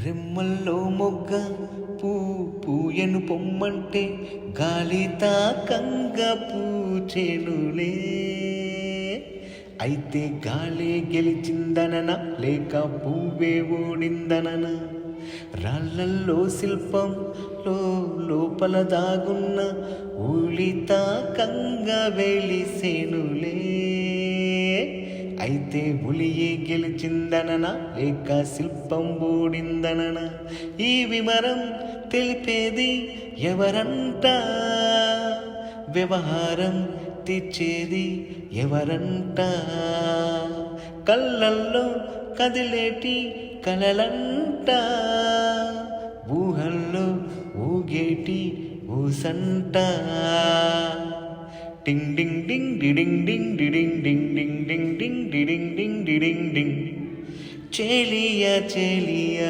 రెమ్మల్లో మొగ్గ పూ పూయను పొమ్మంటే గాలి తాకంగా పూచెనులే. అయితే గాలి గెలిచిందనన లేక పువ్వే ఓడిందనన? రాళ్ళల్లో శిల్పంలో లోపల దాగున్న ఊలి తాకంగా వెలిసెనులే. అయితే ఉలియే గెలిచిందనన లేక శిల్పం ఓడిందనన? ఈ వివరం తెలిపేది ఎవరంట? వ్యవహారం తీర్చేది ఎవరంట? కళ్ళల్లో కదిలేటి కలలంట, ఊహల్లో ఊగేటి ఊసంట. టింగ్ డింగ్ డింగ్ డిడింగ్ డింగ్ డిడింగ్ డింగ్ డింగ్ డింగ్ డింగ్ డిడింగ్ డింగ్ డిడింగ్ డింగ్. చెలియా చెలియా